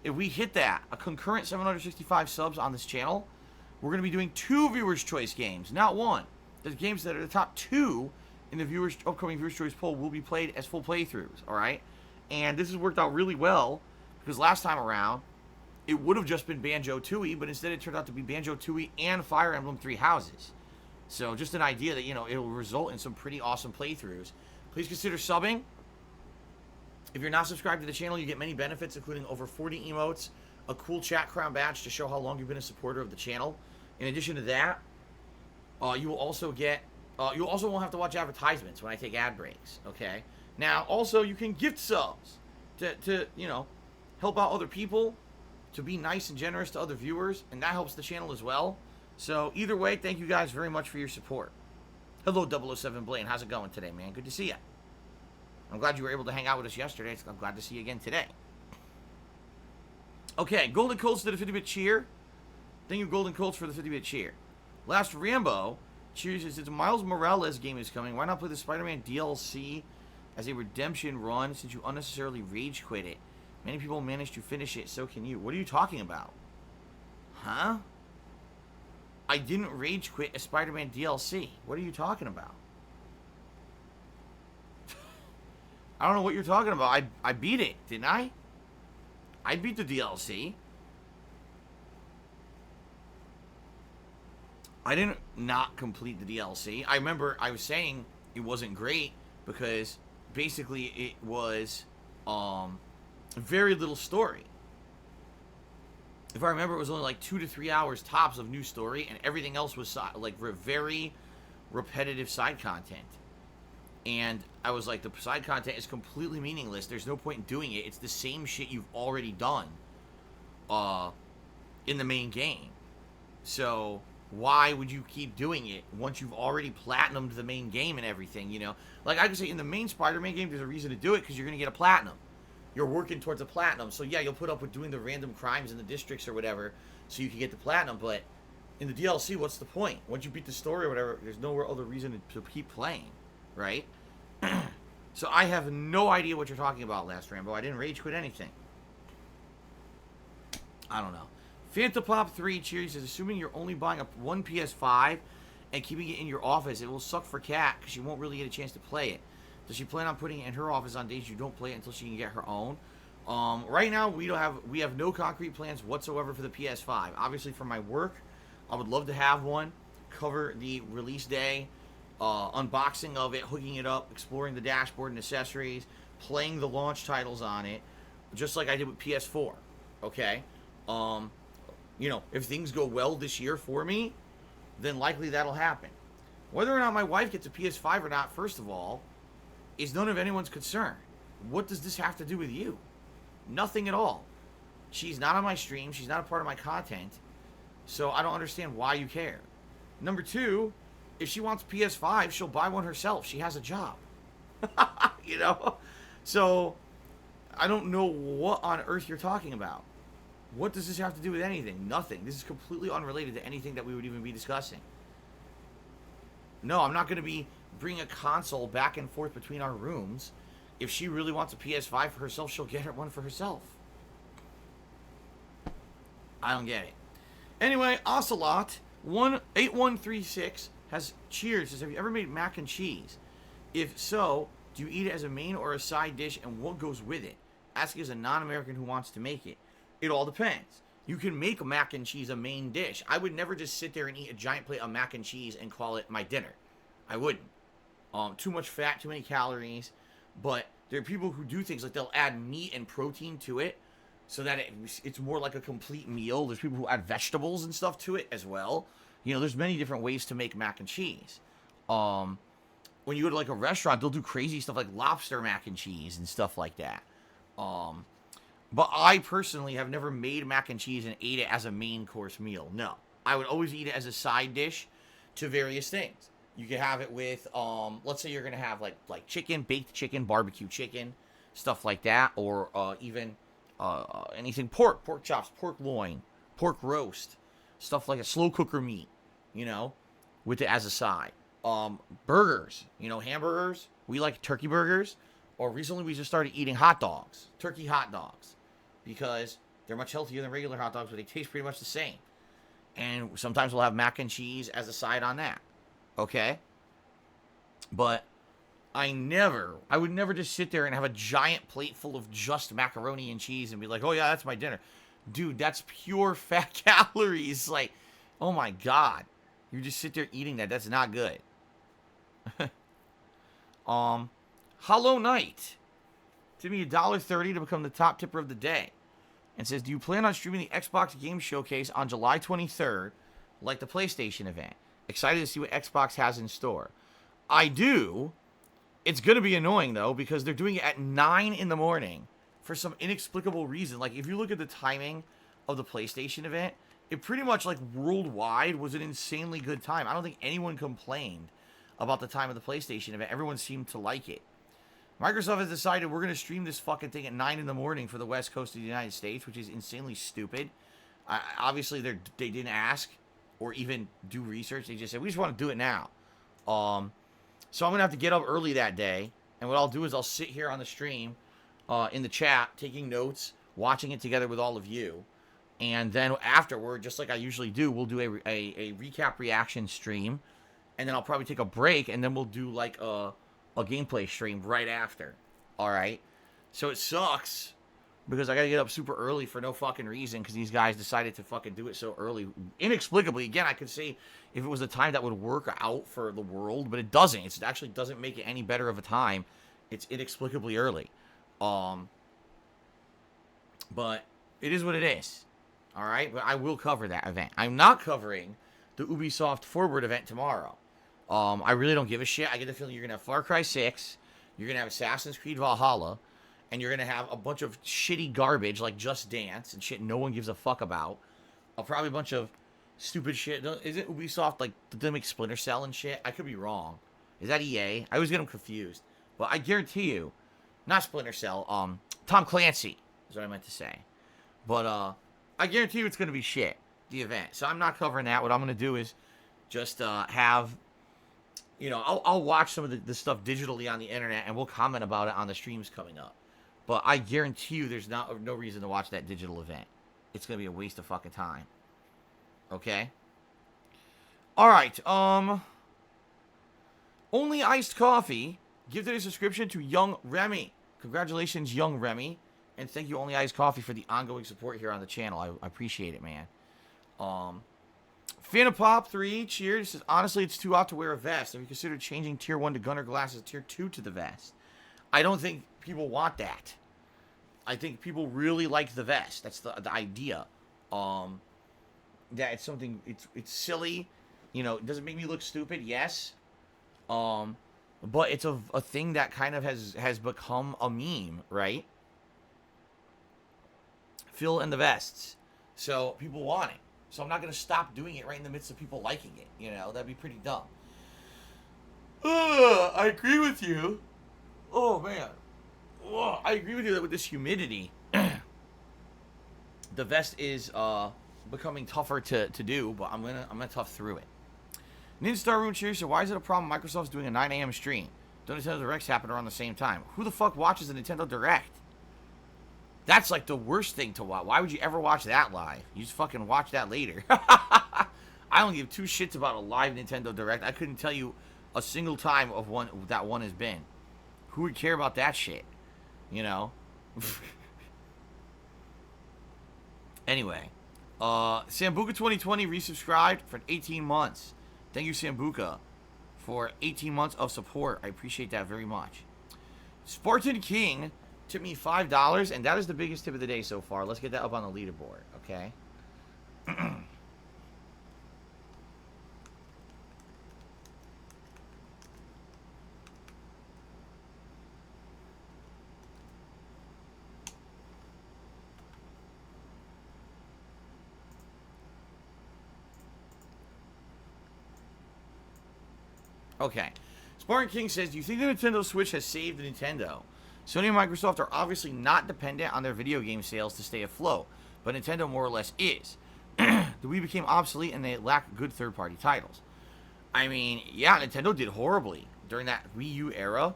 If we hit that, a concurrent 765 subs on this channel, we're going to be doing 2 Viewers' Choice games, not 1. The games that are the top 2 in the upcoming Viewers' Choice poll will be played as full playthroughs, alright? And this has worked out really well, because last time around, it would have just been Banjo-Tooie, but instead it turned out to be Banjo-Tooie and Fire Emblem 3 Houses. So just an idea that, you know, it will result in some pretty awesome playthroughs. Please consider subbing. If you're not subscribed to the channel, you get many benefits, including over 40 emotes, a cool chat crown badge to show how long you've been a supporter of the channel. In addition to that, you will also get, you also won't have to watch advertisements when I take ad breaks, okay? Now, also, you can gift subs to you know, help out other people, to be nice and generous to other viewers, and that helps the channel as well. So, either way, thank you guys very much for your support. Hello, 007 Blaine. How's it going today, man? Good to see ya. I'm glad you were able to hang out with us yesterday. I'm glad to see you again today. Okay, Golden Colts did a 50-bit cheer. Thank you, Golden Colts, for the 50-bit cheer. Last Rambo cheers says, Miles Morales game is coming. Why not play the Spider-Man DLC as a redemption run since you unnecessarily rage quit it? Many people managed to finish it, so can you. What are you talking about? Huh? I didn't rage quit a Spider-Man DLC. What are you talking about? I don't know what you're talking about. I beat it, didn't I? I beat the DLC. I didn't not complete the DLC. I remember I was saying it wasn't great because basically it was very little story. If I remember, it was only like 2 to 3 hours tops of new story, and everything else was like very repetitive side content. And I was like, the side content is completely meaningless. There's no point in doing it. It's the same shit you've already done in the main game. So why would you keep doing it once you've already platinumed the main game and everything, you know? Like I could say, in the main Spider-Man game, there's a reason to do it because you're going to get a platinum. You're working towards a platinum. So yeah, you'll put up with doing the random crimes in the districts or whatever so you can get the platinum. But in the DLC, what's the point? Once you beat the story or whatever, there's no other reason to keep playing, right? So I have no idea what you're talking about, Last Rambo. I didn't rage quit anything. I don't know. Fantapop 3 cheers is assuming you're only buying one PS5 and keeping it in your office. It will suck for Kat because she won't really get a chance to play it. Does she plan on putting it in her office on days you don't play it until she can get her own? Right now we have no concrete plans whatsoever for the PS5. Obviously, for my work, I would love to have one. Cover the release day, unboxing of it, hooking it up, exploring the dashboard and accessories, playing the launch titles on it, just like I did with PS4. Okay, you know, if things go well this year for me, then likely that'll happen. Whether or not my wife gets a PS5 or not, first of all, is none of anyone's concern. What does this have to do with you? Nothing at all. She's not on my stream. She's not a part of my content. So I don't understand why you care. Number two, if she wants PS5, she'll buy one herself. She has a job. You know? So I don't know what on earth you're talking about. What does this have to do with anything? Nothing. This is completely unrelated to anything that we would even be discussing. No, I'm not going to be bringing a console back and forth between our rooms. If she really wants a PS5 for herself, she'll get her one for herself. I don't get it. Anyway, Ocelot 8136 has cheers. Says, have you ever made mac and cheese? If so, do you eat it as a main or a side dish, and what goes with it? Asking as a non-American who wants to make it. It all depends. You can make mac and cheese a main dish. I would never just sit there and eat a giant plate of mac and cheese and call it my dinner. I wouldn't. Too much fat, too many calories. But there are people who do things like they'll add meat and protein to it so that it's more like a complete meal. There's people who add vegetables and stuff to it as well. You know, there's many different ways to make mac and cheese. When you go to like a restaurant, they'll do crazy stuff like lobster mac and cheese and stuff like that. But I personally have never made mac and cheese and ate it as a main course meal. No. I would always eat it as a side dish to various things. You can have it with, let's say you're going to have like chicken, baked chicken, barbecue chicken, stuff like that. Or even anything pork chops, pork loin, pork roast, stuff like a slow cooker meat, you know, with it as a side. Burgers, you know, hamburgers. We like turkey burgers. Or recently we just started eating hot dogs, turkey hot dogs, because they're much healthier than regular hot dogs, but they taste pretty much the same. And sometimes we'll have mac and cheese as a side on that. Okay? But I would never just sit there and have a giant plate full of just macaroni and cheese and be like, oh yeah, that's my dinner. Dude, that's pure fat calories. Like, oh my God. You just sit there eating that. That's not good. Hollow Knight. Give me $1.30 to become the top tipper of the day. And says, do you plan on streaming the Xbox Game Showcase on July 23rd, like the PlayStation event? Excited to see what Xbox has in store. I do. It's going to be annoying, though, because they're doing it at 9 in the morning for some inexplicable reason. Like, if you look at the timing of the PlayStation event, it pretty much, like, worldwide was an insanely good time. I don't think anyone complained about the time of the PlayStation event. Everyone seemed to like it. Microsoft has decided we're going to stream this fucking thing at 9 in the morning for the West Coast of the United States, which is insanely stupid. Obviously, they didn't ask or even do research. They just said, we just want to do it now. So I'm going to have to get up early that day. And what I'll do is I'll sit here on the stream in the chat, taking notes, watching it together with all of you. And then afterward, just like I usually do, we'll do a recap reaction stream. And then I'll probably take a break, and then we'll do like a gameplay stream right after. Alright? So it sucks, because I gotta get up super early for no fucking reason, because these guys decided to fucking do it so early. Inexplicably. Again, I could see if it was a time that would work out for the world, but it doesn't. It actually doesn't make it any better of a time. It's inexplicably early. But it is what it is. Alright? But I will cover that event. I'm not covering the Ubisoft Forward event tomorrow. I really don't give a shit. I get the feeling you're going to have Far Cry 6, you're going to have Assassin's Creed Valhalla, and you're going to have a bunch of shitty garbage like Just Dance and shit no one gives a fuck about. Probably a bunch of stupid shit. Isn't Ubisoft, like, did they make Splinter Cell and shit? I could be wrong. Is that EA? I always get them confused. But I guarantee you, not Splinter Cell, Tom Clancy is what I meant to say. But, I guarantee you it's going to be shit, the event. So I'm not covering that. What I'm going to do is just have... You know, I'll watch some of the stuff digitally on the internet, and we'll comment about it on the streams coming up. But I guarantee you there's no reason to watch that digital event. It's going to be a waste of fucking time. Okay? Alright, Only Iced Coffee gifted a subscription to Young Remy. Congratulations, Young Remy. And thank you, Only Iced Coffee, for the ongoing support here on the channel. I appreciate it, man. Fanapop3, cheers. Says, honestly, it's too hot to wear a vest. Have you considered changing Tier 1 to Gunner glasses, Tier 2 to the vest? I don't think people want that. I think people really like the vest. That's the idea. That it's something, it's silly. You know, does it make me look stupid? Yes. But it's a thing that kind of has become a meme, right? Phil and the vests. So people want it. So I'm not going to stop doing it right in the midst of people liking it. You know, that'd be pretty dumb. I agree with you. Oh, man. I agree with you that with this humidity, the vest is becoming tougher to do, but I'm gonna tough through it. Ninstar Rune Cheers, so why is it a problem Microsoft's doing a 9 a.m. stream? Don't Nintendo Directs happen around the same time. Who the fuck watches a Nintendo Direct? That's like the worst thing to watch. Why would you ever watch that live? You just fucking watch that later. I don't give two shits about a live Nintendo Direct. I couldn't tell you a single time of one that one has been. Who would care about that shit? You know? Anyway. Sambuca 2020 resubscribed for 18 months. Thank you, Sambuca, for 18 months of support. I appreciate that very much. Spartan King tipped me $5, and that is the biggest tip of the day so far. Let's get that up on the leaderboard, okay? Okay. Spartan King says, do you think the Nintendo Switch has saved Nintendo? Sony and Microsoft are obviously not dependent on their video game sales to stay afloat, but Nintendo more or less is. The Wii became obsolete and they lack good third-party titles. I mean, yeah, Nintendo did horribly during that Wii U era.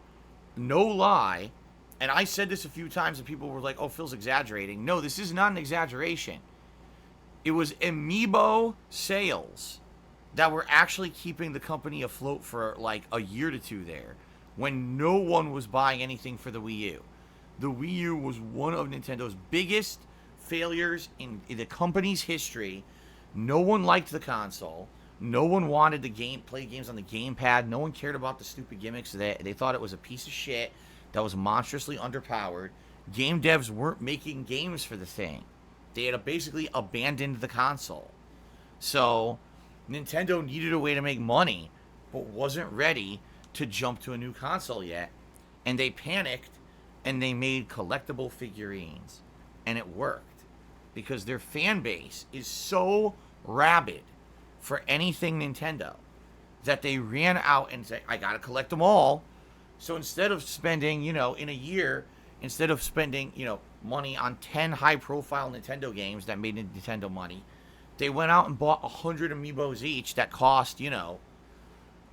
No lie. And I said this a few times and people were like, oh, Phil's exaggerating. No, this is not an exaggeration. It was Amiibo sales that were actually keeping the company afloat for like a year to two there, when no one was buying anything for the Wii U. The Wii U was one of Nintendo's biggest failures in the company's history. No one liked the console. No one wanted to play games on the gamepad. No one cared about the stupid gimmicks. They thought it was a piece of shit that was monstrously underpowered. Game devs weren't making games for the thing. They had basically abandoned the console. So Nintendo needed a way to make money, but wasn't ready to jump to a new console yet. And they panicked, and they made collectible figurines. And it worked. Because their fan base is so rabid for anything Nintendo that they ran out and said, I gotta collect them all. So instead of spending, you know, in a year, instead of spending, you know, money on 10 high-profile Nintendo games that made Nintendo money, they went out and bought 100 amiibos each that cost, you know,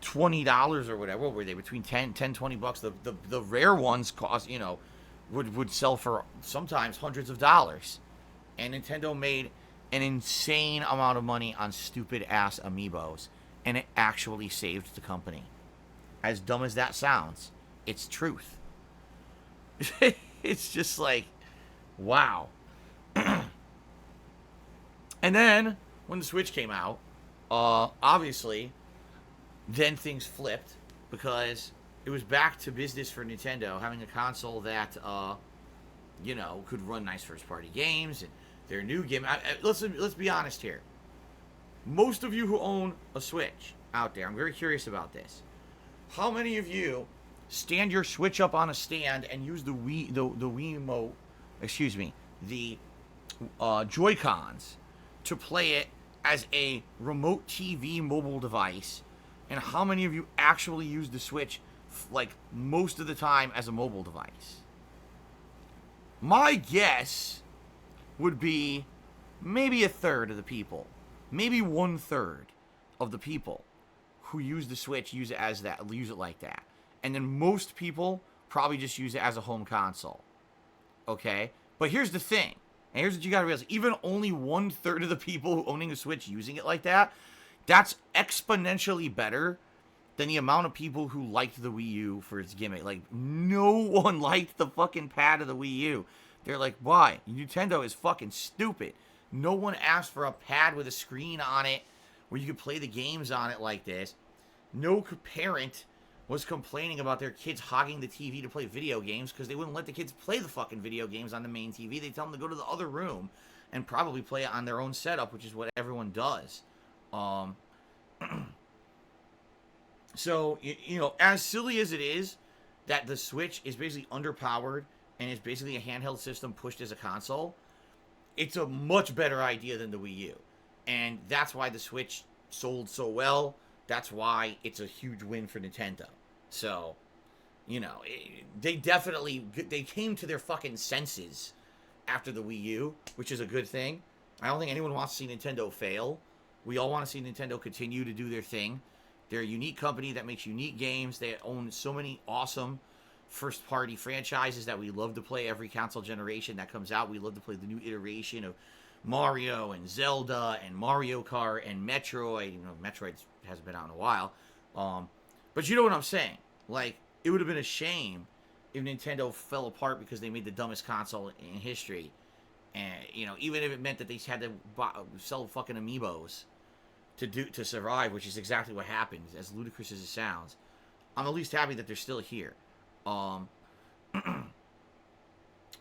$20 or whatever. What were they? Between 20 bucks. The rare ones cost, you know, would sell for sometimes hundreds of dollars. And Nintendo made an insane amount of money on stupid ass amiibos, and it actually saved the company. As dumb as that sounds, it's truth. It's just like, wow. And then when the Switch came out, obviously, then things flipped because it was back to business for Nintendo, having a console that, you know, could run nice first-party games and their new game. Let's be honest here. Most of you who own a Switch out there, I'm very curious about this. How many of you stand your Switch up on a stand and use the Wiimote, excuse me, the Joy-Cons to play it as a remote TV mobile device? And how many of you actually use the Switch like most of the time as a mobile device? My guess would be maybe a third of the people, maybe 1/3 of the people who use the Switch use it like that. And then most people probably just use it as a home console. Okay? But here's the thing. And here's what you gotta realize. Even only 1/3 of the people owning a Switch using it like that, that's exponentially better than the amount of people who liked the Wii U for its gimmick. Like, no one liked the fucking pad of the Wii U. They're like, why? Nintendo is fucking stupid. No one asked for a pad with a screen on it where you could play the games on it like this. No parent was complaining about their kids hogging the TV to play video games because they wouldn't let the kids play the fucking video games on the main TV. They tell them to go to the other room and probably play it on their own setup, which is what everyone does. So, you know, as silly as it is that the Switch is basically underpowered and is basically a handheld system pushed as a console, it's a much better idea than the Wii U. And that's why the Switch sold so well. That's why it's a huge win for Nintendo. So, you know, they came to their fucking senses after the Wii U, which is a good thing. I don't think anyone wants to see Nintendo fail. We all want to see Nintendo continue to do their thing. They're a unique company that makes unique games. They own so many awesome first-party franchises that we love to play every console generation that comes out. We love to play the new iteration of Mario and Zelda and Mario Kart and Metroid. You know, Metroid hasn't been out in a while. But you know what I'm saying. Like, it would have been a shame if Nintendo fell apart because they made the dumbest console in history. And, you know, even if it meant that they had to sell fucking amiibos to survive, which is exactly what happened, as ludicrous as it sounds. I'm at least happy that they're still here. But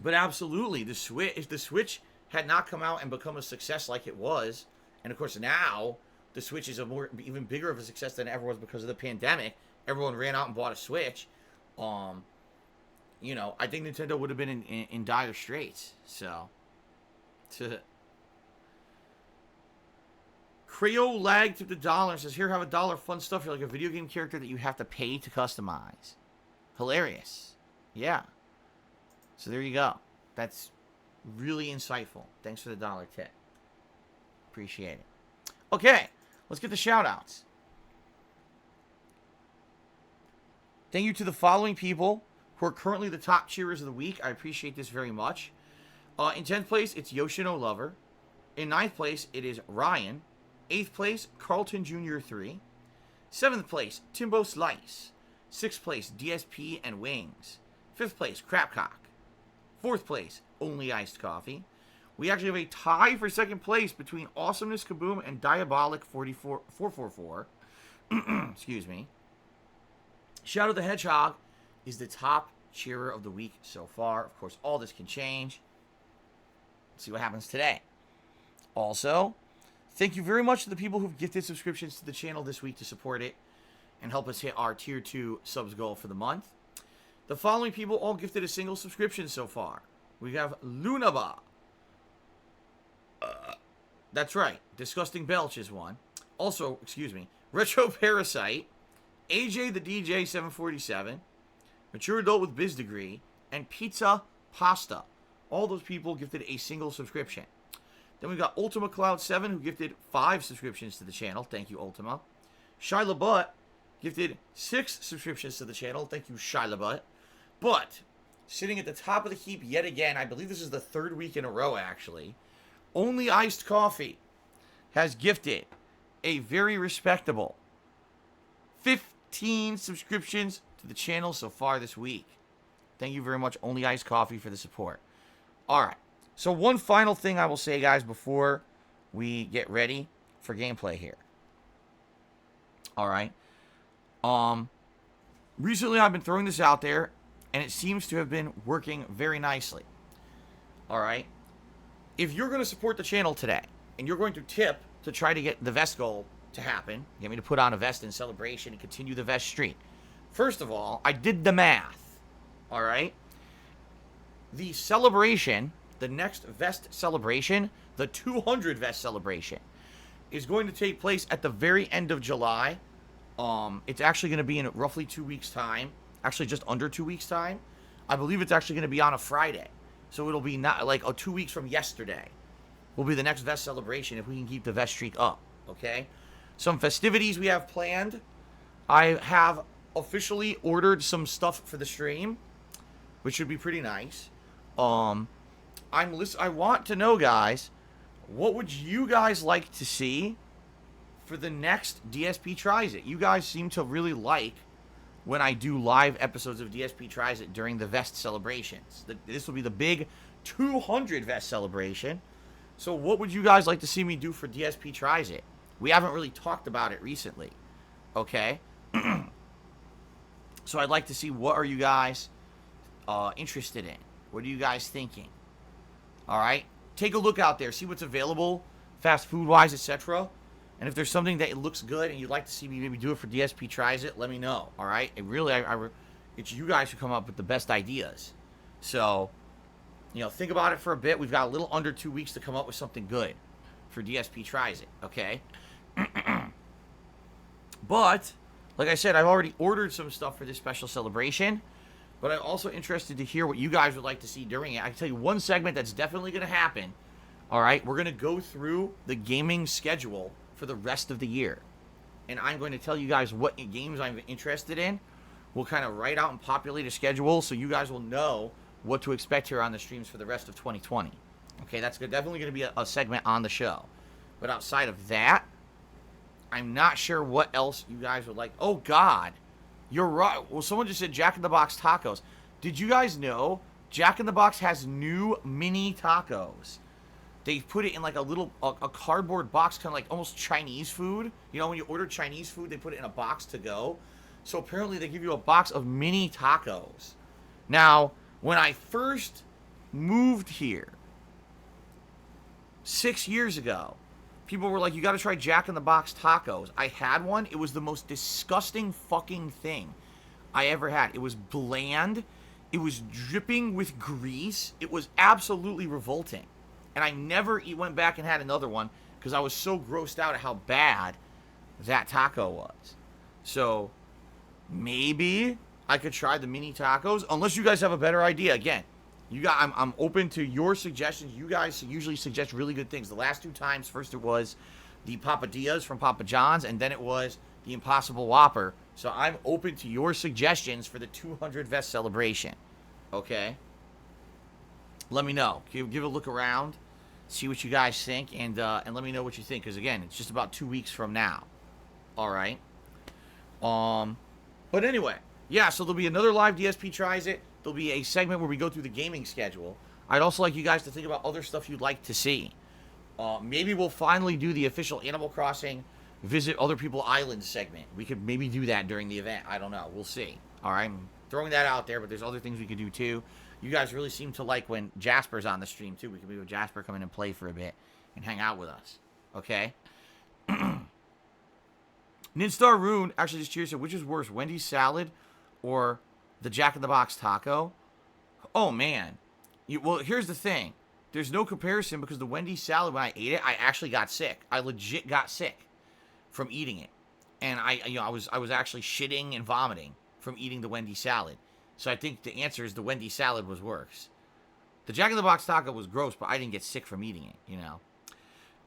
absolutely, if the Switch had not come out and become a success like it was, and of course now the Switch is even bigger of a success than it ever was because of the pandemic. Everyone ran out and bought a Switch. You know, I think Nintendo would have been in dire straits. So, Creo Lag to the dollar says, here, have $1 fun stuff. You're like a video game character that you have to pay to customize. Hilarious. Yeah. So there you go. That's really insightful. Thanks for the $1 tip. Appreciate it. Okay, let's get the shout-outs. Thank you to the following people who are currently the top cheerers of the week. I appreciate this very much. In 10th place, it's Yoshino Lover. In 9th place, it is Ryan. 8th place, Carlton Jr. 3. 7th place, Timbo Slice. 6th place, DSP and Wings. 5th place, Crapcock. 4th place, Only Iced Coffee. We actually have a tie for 2nd place between Awesomeness Kaboom and Diabolic 444. Excuse me. Shadow the Hedgehog is the top cheerer of the week so far. Of course, all this can change. Let's see what happens today. Also, thank you very much to the people who've gifted subscriptions to the channel this week to support it and help us hit our Tier 2 subs goal for the month. The following people all gifted a single subscription so far. We have Lunaba. That's right. Disgusting Belch is one. Also, excuse me, Retro Parasite, AJ the DJ 747, Mature Adult with Biz Degree, and Pizza Pasta. All those people gifted a single subscription. Then we've got Ultima Cloud 7, who gifted 5 subscriptions to the channel. Thank you, Ultima. Shy LaButt gifted 6 subscriptions to the channel. Thank you, Shy LaButt. But sitting at the top of the heap yet again, I believe this is the 3rd week in a row, actually, Only Iced Coffee has gifted a very respectable 15 subscriptions to the channel so far this week. Thank you very much, Only Iced Coffee, for the support. All right. So one final thing I will say, guys, before we get ready for gameplay here. All right. Recently I've been throwing this out there, and it seems to have been working very nicely. All right. If you're going to support the channel today, and you're going to tip to try to get the vest goal to happen, get me to put on a vest in celebration and continue the vest streak. First of all, I did the math. All right. The celebration, the next vest celebration, the 200 vest celebration, is going to take place at the very end of July. It's actually going to be in roughly 2 weeks' time. Actually, just under 2 weeks' time. I believe it's actually going to be on a Friday. So it'll be not like 2 weeks from yesterday will be the next vest celebration if we can keep the vest streak up. Okay? Some festivities we have planned. I have officially ordered some stuff for the stream, which should be pretty nice. I want to know, guys, what would you guys like to see for the next DSP Tries It? You guys seem to really like when I do live episodes of DSP Tries It during the vest celebrations. This will be the big 200 vest celebration. So what would you guys like to see me do for DSP Tries It? We haven't really talked about it recently. Okay? So I'd like to see, what are you guys interested in? What are you guys thinking? All right? Take a look out there. See what's available, fast food-wise, etc. And if there's something that looks good and you'd like to see me maybe do it for DSP Tries It, let me know. All right? It really, it's you guys who come up with the best ideas. So, think about it for a bit. We've got a little under 2 weeks to come up with something good for DSP Tries It. Okay? But, like I said, I've already ordered some stuff for this special celebration. But I'm also interested to hear what you guys would like to see during it. I can tell you one segment that's definitely going to happen. All right? We're going to go through the gaming schedule for the rest of the year. And I'm going to tell you guys what games I'm interested in. We'll kind of write out and populate a schedule so you guys will know what to expect here on the streams for the rest of 2020. Okay, that's definitely going to be a segment on the show. But outside of that, I'm not sure what else you guys would like. Oh, God. You're right. Well, someone just said Jack in the Box tacos. Did you guys know Jack in the Box has new mini tacos? They put it in like a cardboard box, kind of like almost Chinese food. When you order Chinese food, they put it in a box to go. So apparently they give you a box of mini tacos. Now, when I first moved here 6 years ago, people were like, you got to try Jack in the Box tacos. I had one. It was the most disgusting fucking thing I ever had. It was bland. It was dripping with grease. It was absolutely revolting. And I never went back and had another one because I was so grossed out at how bad that taco was. So maybe I could try the mini tacos, unless you guys have a better idea. Again, I'm open to your suggestions. You guys usually suggest really good things. The last 2 times, first it was the Papadillas from Papa John's, and then it was the Impossible Whopper. So I'm open to your suggestions for the 200 vest celebration. Okay? Let me know. Give a look around, see what you guys think, and let me know what you think. Because again, it's just about 2 weeks from now. All right. But anyway, yeah. So there'll be another live DSP Tries It. There'll be a segment where we go through the gaming schedule. I'd also like you guys to think about other stuff you'd like to see. Maybe we'll finally do the official Animal Crossing Visit Other People Islands segment. We could maybe do that during the event. I don't know. We'll see. All right. I'm throwing that out there, but there's other things we could do too. You guys really seem to like when Jasper's on the stream too. We could maybe have Jasper come in and play for a bit and hang out with us. Okay? Ninstar Rune actually just curious, which is worse, Wendy's salad or the Jack in the Box taco? Oh, man. Well, here's the thing. There's no comparison because the Wendy's salad, when I ate it, I actually got sick. I legit got sick from eating it. And I was actually shitting and vomiting from eating the Wendy's salad. So I think the answer is the Wendy's salad was worse. The Jack in the Box taco was gross, but I didn't get sick from eating it, you know.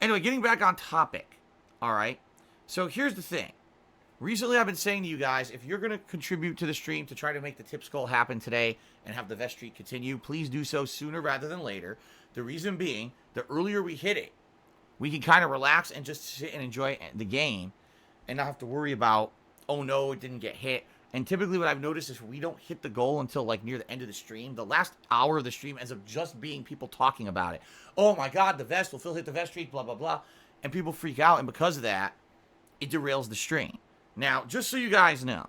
Anyway, getting back on topic. All right. So here's the thing. Recently, I've been saying to you guys, if you're going to contribute to the stream to try to make the tip skull happen today and have the vest streak continue, please do so sooner rather than later. The reason being, the earlier we hit it, we can kind of relax and just sit and enjoy the game and not have to worry about, oh no, it didn't get hit. And typically what I've noticed is we don't hit the goal until like near the end of the stream. The last hour of the stream ends up just being people talking about it. Oh my God, the vest, will Phil hit the vest streak, blah, blah, blah. And people freak out. And because of that, it derails the stream. Now, just so you guys know,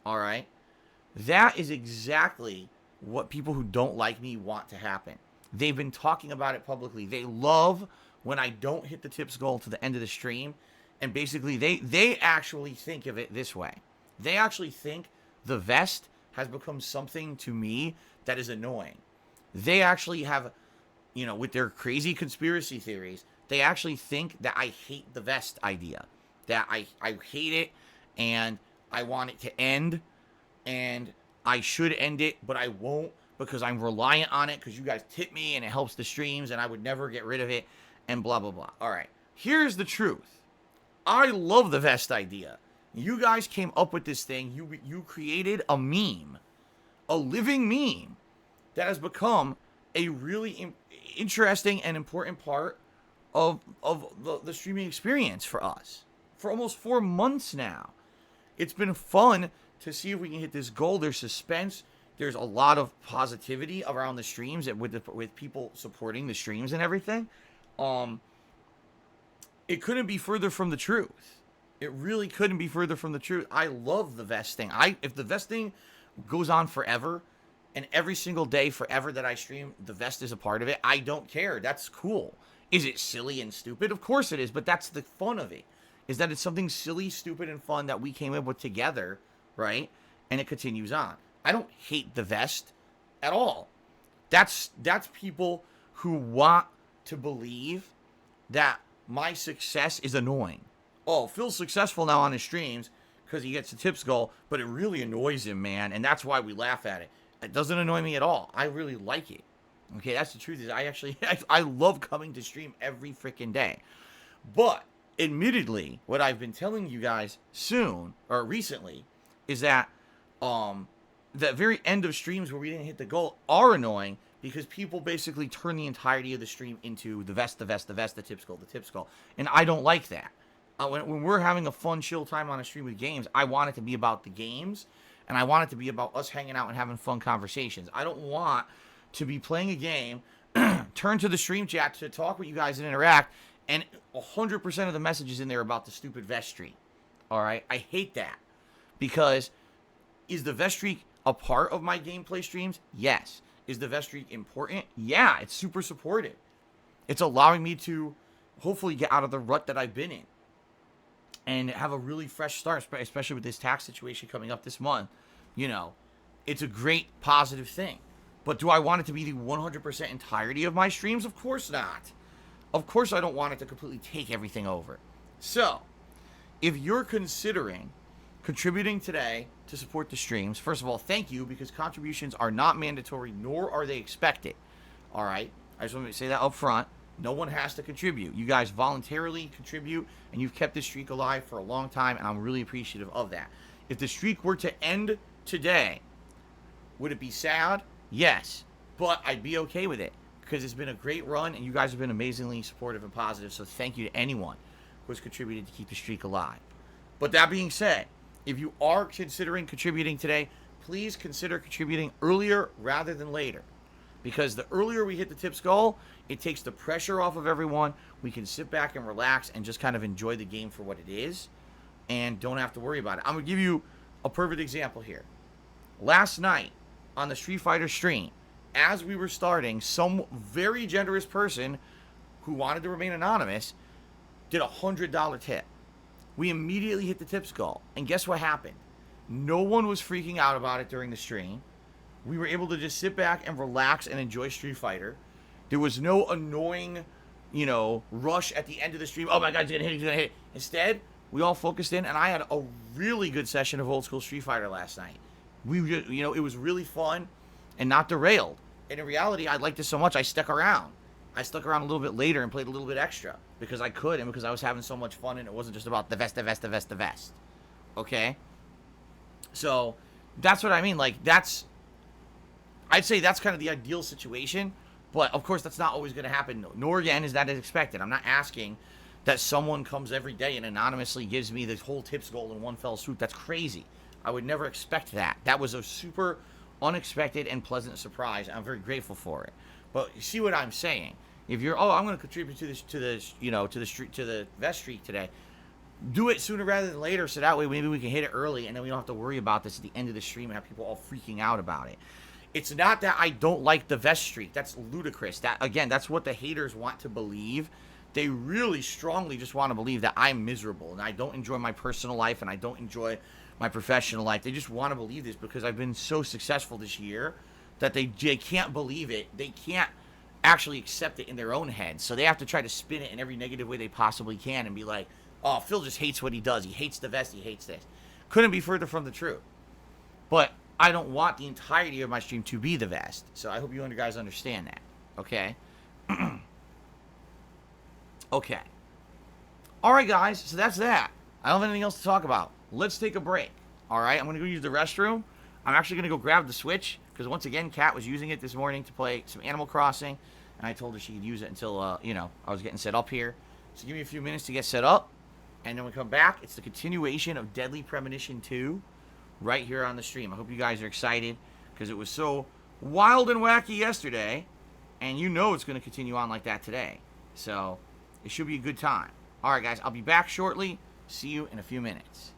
all right, that is exactly what people who don't like me want to happen. They've been talking about it publicly. They love when I don't hit the tips goal to the end of the stream. And basically, they actually think of it this way. They actually think the vest has become something to me that is annoying. They actually have, you know, with their crazy conspiracy theories, they actually think that I hate the vest idea. That I hate it and I want it to end and I should end it, but I won't because I'm reliant on it because you guys tip me and it helps the streams and I would never get rid of it and blah, blah, blah. All right, here's the truth. I love the vest idea. You guys came up with this thing. You created a meme, a living meme that has become a really interesting and important part of the streaming experience for us for almost 4 months now. It's been fun to see if we can hit this goal. There's suspense. There's a lot of positivity around the streams and with people supporting the streams and everything. It couldn't be further from the truth. It really couldn't be further from the truth. I love the vesting. If the vesting goes on forever and every single day forever that I stream, the vest is a part of it, I don't care. That's cool. Is it silly and stupid? Of course it is, but that's the fun of it, is that it's something silly, stupid, and fun that we came up with together, right? And it continues on. I don't hate the vest at all. That's people who want to believe that my success is annoying. Oh, Phil's successful now on his streams because he gets the tips goal, but it really annoys him, man, and that's why we laugh at it. It doesn't annoy me at all. I really like it. Okay, that's the truth. Is I love coming to stream every freaking day. But admittedly, what I've been telling you guys recently is that the very end of streams where we didn't hit the goal are annoying because people basically turn the entirety of the stream into the vest, the tips goal, and I don't like that. When we're having a fun, chill time on a stream with games, I want it to be about the games, and I want it to be about us hanging out and having fun conversations. I don't want to be playing a game, turn to the stream chat to talk with you guys and interact, and 100% of the messages in there about the stupid vest streak. All right? I hate that. Because is the vest streak a part of my gameplay streams? Yes. Is the vest streak important? Yeah, it's super supportive. It's allowing me to hopefully get out of the rut that I've been in and have a really fresh start, especially with this tax situation coming up this month. You know, it's a great positive thing. But do I want it to be the 100% entirety of my streams? Of course not. Of course I don't want it to completely take everything over. So, if you're considering contributing today to support the streams, first of all, thank you, because contributions are not mandatory, nor are they expected. All right? I just want to say that up front. No one has to contribute. You guys voluntarily contribute, and you've kept this streak alive for a long time, and I'm really appreciative of that. If the streak were to end today, would it be sad? Yes, but I'd be okay with it because it's been a great run, and you guys have been amazingly supportive and positive, so thank you to anyone who has contributed to keep the streak alive. But that being said, if you are considering contributing today, please consider contributing earlier rather than later. Because the earlier we hit the tips goal, it takes the pressure off of everyone. We can sit back and relax and just kind of enjoy the game for what it is and don't have to worry about it. I'm going to give you a perfect example here. Last night on the Street Fighter stream, as we were starting, some very generous person who wanted to remain anonymous did a $100 tip. We immediately hit the tips goal. And guess what happened? No one was freaking out about it during the stream. We were able to just sit back and relax and enjoy Street Fighter. There was no annoying, rush at the end of the stream. Oh my God, he's gonna hit. Instead, we all focused in, and I had a really good session of old school Street Fighter last night. it was really fun and not derailed. And in reality, I liked it so much, I stuck around. I stuck around a little bit later and played a little bit extra because I could and because I was having so much fun and it wasn't just about the vest, the vest, the vest, the vest. Okay? So, that's what I mean. Like, I'd say that's kind of the ideal situation, but of course that's not always going to happen, nor again is that as expected. I'm not asking that someone comes every day and anonymously gives me the whole tips goal in one fell swoop. That's crazy. I would never expect that. That was a super unexpected and pleasant surprise. I'm very grateful for it. But you see what I'm saying? If you're, I'm going to contribute to the vest streak today, do it sooner rather than later, so that way maybe we can hit it early, and then we don't have to worry about this at the end of the stream and have people all freaking out about it. It's not that I don't like the vest streak. That's ludicrous. That's what the haters want to believe. They really strongly just want to believe that I'm miserable and I don't enjoy my personal life and I don't enjoy my professional life. They just want to believe this because I've been so successful this year that they can't believe it. They can't actually accept it in their own head. So they have to try to spin it in every negative way they possibly can and be like, oh, Phil just hates what he does. He hates the vest. He hates this. Couldn't be further from the truth. But I don't want the entirety of my stream to be the vest. So I hope you guys understand that. Okay? Okay. Alright, guys. So that's that. I don't have anything else to talk about. Let's take a break. Alright? I'm going to go use the restroom. I'm actually going to go grab the Switch. Because once again, Kat was using it this morning to play some Animal Crossing. And I told her she could use it until, I was getting set up here. So give me a few minutes to get set up. And then when we come back, it's the continuation of Deadly Premonition 2. Right here on the stream. I hope you guys are excited. Because it was so wild and wacky yesterday. And it's going to continue on like that today. So it should be a good time. Alright guys, I'll be back shortly. See you in a few minutes.